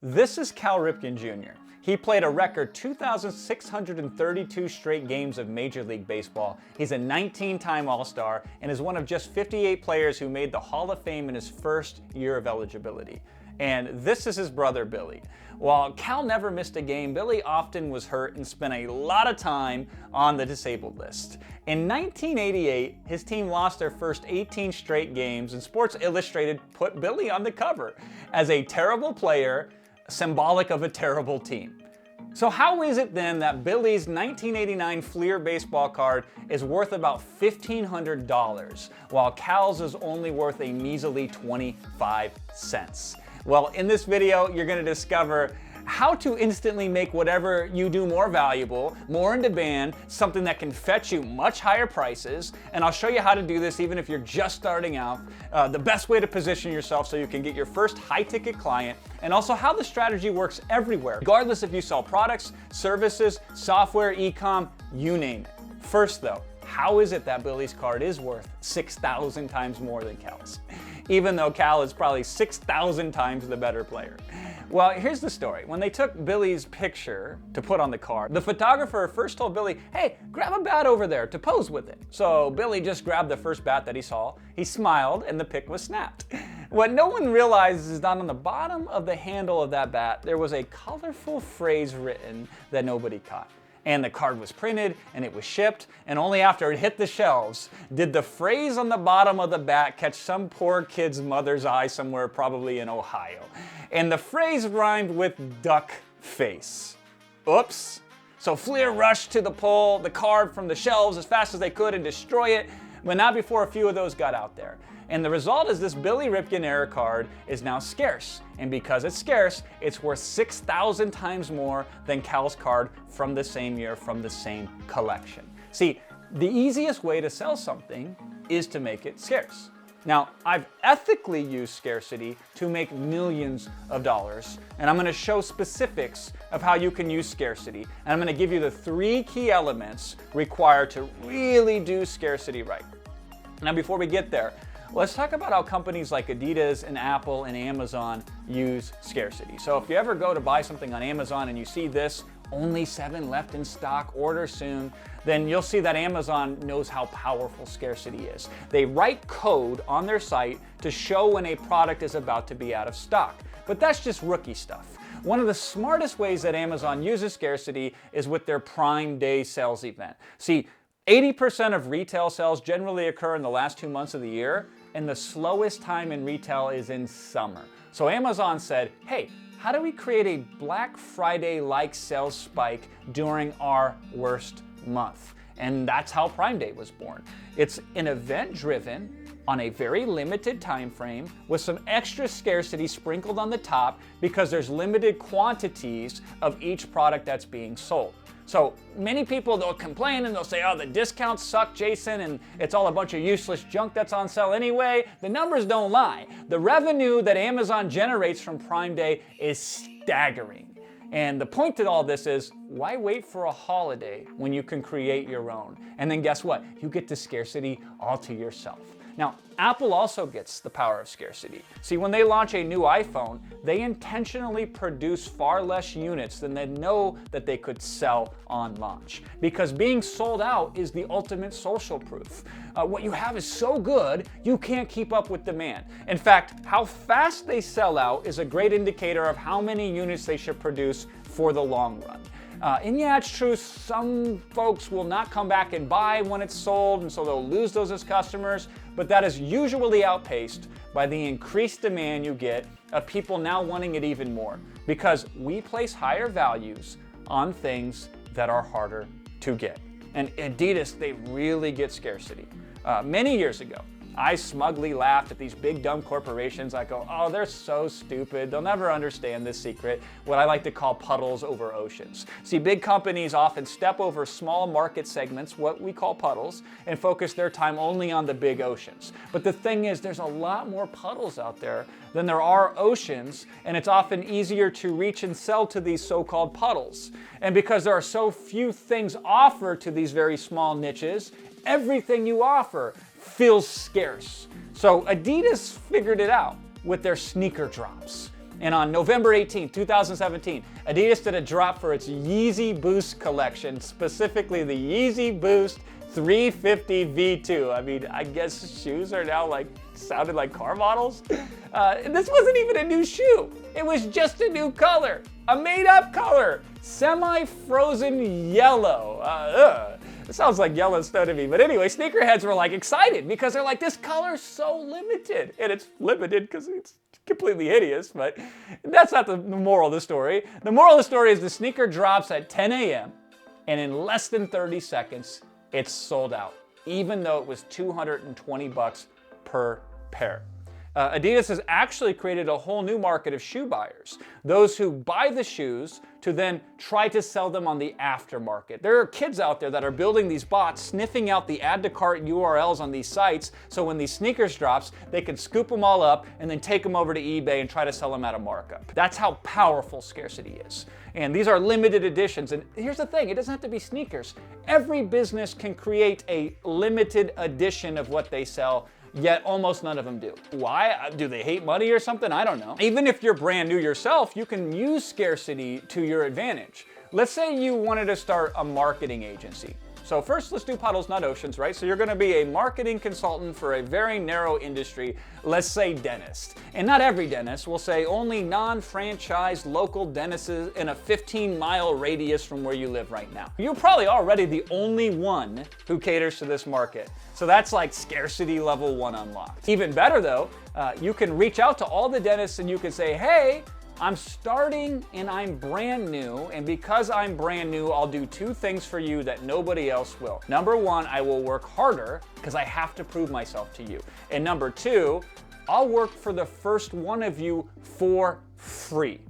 This is Cal Ripken Jr. He played a record 2,632 straight games of Major League Baseball. He's a 19-time All-Star and is one of just 58 players who made the Hall of Fame in his first year of eligibility. And this is his brother, Billy. While Cal never missed a game, Billy often was hurt and spent a lot of time on the disabled list. In 1988, his team lost their first 18 straight games, and Sports Illustrated put Billy on the cover as a terrible player, symbolic of a terrible team. So how is it then that Billy's 1989 Fleer baseball card is worth about $1,500, while Cal's is only worth a measly 25 cents? Well, in this video, you're going to discover how to instantly make whatever you do more valuable, more in demand, something that can fetch you much higher prices, and I'll show you how to do this even if you're just starting out, the best way to position yourself so you can get your first high-ticket client, and also how the strategy works everywhere, regardless if you sell products, services, software, e-com, you name it. First though, how is it that Billy's card is worth 6,000 times more than Cal's? Even though Cal is probably 6,000 times the better player. Well, here's the story. When they took Billy's picture to put on the card, the photographer first told Billy, hey, grab a bat over there to pose with it. So Billy just grabbed the first bat that he saw, he smiled, and the pic was snapped. What no one realizes is that on the bottom of the handle of that bat, there was a colorful phrase written that nobody caught. And the card was printed and it was shipped, and only after it hit the shelves did the phrase on the bottom of the bat catch some poor kid's mother's eye somewhere, probably in Ohio. And the phrase rhymed with duck face. Oops. So Fleer rushed to pull the card from the shelves as fast as they could and destroy it, but not before a few of those got out there. And the result is this Billy Ripken era card is now scarce. And because it's scarce, it's worth 6,000 times more than Cal's card from the same year, from the same collection. See, the easiest way to sell something is to make it scarce. Now, I've ethically used scarcity to make millions of dollars, and I'm going to show specifics of how you can use scarcity. And I'm going to give you the 3 key elements required to really do scarcity right. Now, before we get there, let's talk about how companies like Adidas and Apple and Amazon use scarcity. So if you ever go to buy something on Amazon and you see this, only 7 left in stock, order soon, then you'll see that Amazon knows how powerful scarcity is. They write code on their site to show when a product is about to be out of stock. But that's just rookie stuff. One of the smartest ways that Amazon uses scarcity is with their Prime Day sales event. See, 80% of retail sales generally occur in the last 2 months of the year, and the slowest time in retail is in summer. So Amazon said, hey, how do we create a Black Friday-like sales spike during our worst month? And that's how Prime Day was born. It's an event driven on a very limited time frame with some extra scarcity sprinkled on the top because there's limited quantities of each product that's being sold. So many people, they'll complain and they'll say, oh, the discounts suck, Jason, and it's all a bunch of useless junk that's on sale anyway. The numbers don't lie. The revenue that Amazon generates from Prime Day is staggering. And the point to all this is, why wait for a holiday when you can create your own? And then guess what? You get the scarcity all to yourself. Now, Apple also gets the power of scarcity. See, when they launch a new iPhone, they intentionally produce far less units than they know that they could sell on launch. Because being sold out is the ultimate social proof. What you have is so good, you can't keep up with demand. In fact, how fast they sell out is a great indicator of how many units they should produce for the long run. And yeah, it's true, some folks will not come back and buy when it's sold, and so they'll lose those as customers, but that is usually outpaced by the increased demand you get of people now wanting it even more, because we place higher values on things that are harder to get. And Adidas, they really get scarcity. Many years ago, I smugly laughed at these big dumb corporations. I go, oh, they're so stupid. They'll never understand this secret, what I like to call puddles over oceans. See, big companies often step over small market segments, what we call puddles, and focus their time only on the big oceans. But the thing is, there's a lot more puddles out there than there are oceans, and it's often easier to reach and sell to these so-called puddles. And because there are so few things offered to these very small niches, everything you offer feels scarce. So Adidas figured it out with their sneaker drops. And on November 18, 2017, Adidas did a drop for its Yeezy Boost collection, specifically the Yeezy Boost 350 V2. I mean, I guess shoes are now sounded like car models. This wasn't even a new shoe. It was just a new color, a made-up color, semi-frozen yellow. It sounds like Yellowstone to me. But anyway, sneakerheads were excited because they're this color's so limited. And it's limited because it's completely hideous, but that's not the moral of the story. The moral of the story is the sneaker drops at 10 a.m. and in less than 30 seconds, it's sold out, even though it was $220 per pair. Adidas has actually created a whole new market of shoe buyers, those who buy the shoes to then try to sell them on the aftermarket. There are kids out there that are building these bots, sniffing out the add to cart URLs on these sites, so when these sneakers drops, they can scoop them all up and then take them over to eBay and try to sell them at a markup. That's how powerful scarcity is. And these are limited editions. And here's the thing, it doesn't have to be sneakers. Every business can create a limited edition of what they sell, yet almost none of them do. Why? Do they hate money or something? I don't know. Even if you're brand new yourself, you can use scarcity to your advantage. Let's say you wanted to start a marketing agency. So first, let's do puddles, not oceans, right? So you're gonna be a marketing consultant for a very narrow industry, let's say dentist. And not every dentist, we'll say only non-franchised local dentists in a 15-mile radius from where you live right now. You're probably already the only one who caters to this market. So that's scarcity level 1 unlocked. Even better though, you can reach out to all the dentists and you can say, hey, I'm starting and I'm brand new, and because I'm brand new, I'll do 2 things for you that nobody else will. Number 1, I will work harder because I have to prove myself to you. And number 2, I'll work for the first one of you for free.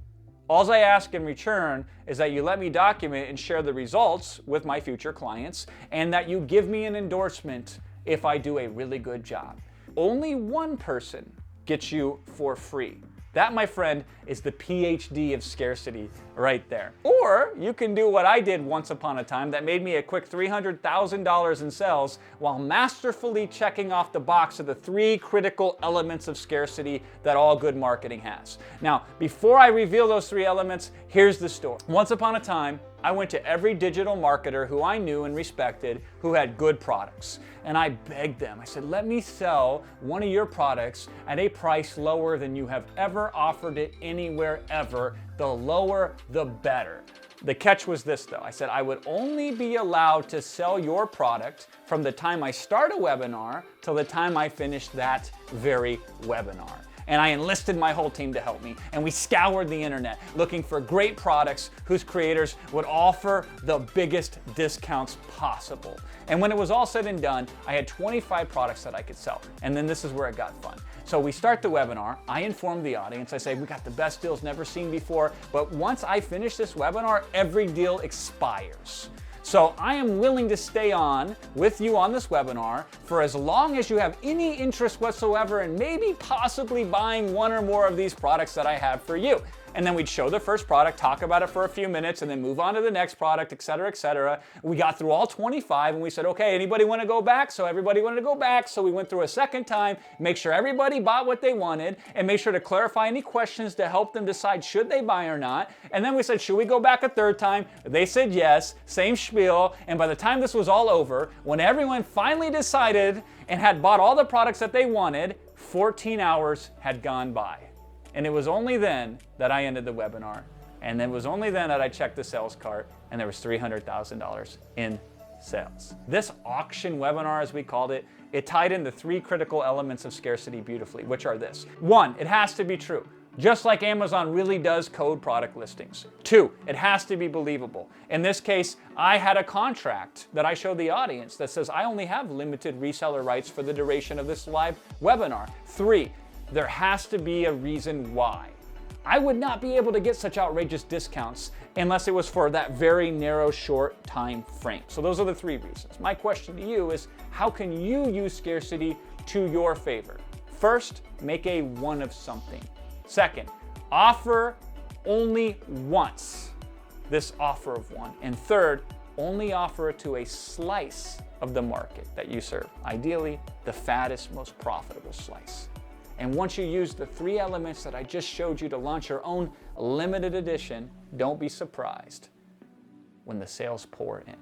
All I ask in return is that you let me document and share the results with my future clients, and that you give me an endorsement if I do a really good job. Only one person gets you for free. That, my friend, is the PhD of scarcity right there. Or you can do what I did once upon a time that made me a quick $300,000 in sales while masterfully checking off the box of the 3 critical elements of scarcity that all good marketing has. Now, before I reveal those 3 elements, here's the story. Once upon a time, I went to every digital marketer who I knew and respected who had good products. And I begged them. I said, let me sell one of your products at a price lower than you have ever offered it anywhere ever. The lower, the better. The catch was this though. I said, I would only be allowed to sell your product from the time I start a webinar till the time I finish that very webinar. And I enlisted my whole team to help me, and we scoured the internet looking for great products whose creators would offer the biggest discounts possible. And when it was all said and done, I had 25 products that I could sell. And then this is where it got fun. So we start the webinar, I inform the audience, I say, we got the best deals never seen before, but once I finish this webinar, every deal expires. So I am willing to stay on with you on this webinar for as long as you have any interest whatsoever in maybe possibly buying one or more of these products that I have for you. And then we'd show the first product, talk about it for a few minutes, and then move on to the next product, et cetera, et cetera. We got through all 25 and we said, okay, anybody want to go back? So everybody wanted to go back. So we went through a second time, make sure everybody bought what they wanted, and make sure to clarify any questions to help them decide should they buy or not. And then we said, should we go back a third time? They said yes, same spiel. And by the time this was all over, when everyone finally decided and had bought all the products that they wanted, 14 hours had gone by. And it was only then that I ended the webinar. And it was only then that I checked the sales cart and there was $300,000 in sales. This auction webinar, as we called it, it tied in the 3 critical elements of scarcity beautifully, which are this. 1, it has to be true. Just like Amazon really does code product listings. 2, it has to be believable. In this case, I had a contract that I showed the audience that says I only have limited reseller rights for the duration of this live webinar. 3, there has to be a reason why. I would not be able to get such outrageous discounts unless it was for that very narrow, short time frame. So those are the 3 reasons. My question to you is, how can you use scarcity to your favor? First, make a one of something. Second, offer only once this offer of one. And third, only offer it to a slice of the market that you serve. Ideally, the fattest, most profitable slice. And once you use the 3 elements that I just showed you to launch your own limited edition, don't be surprised when the sales pour in.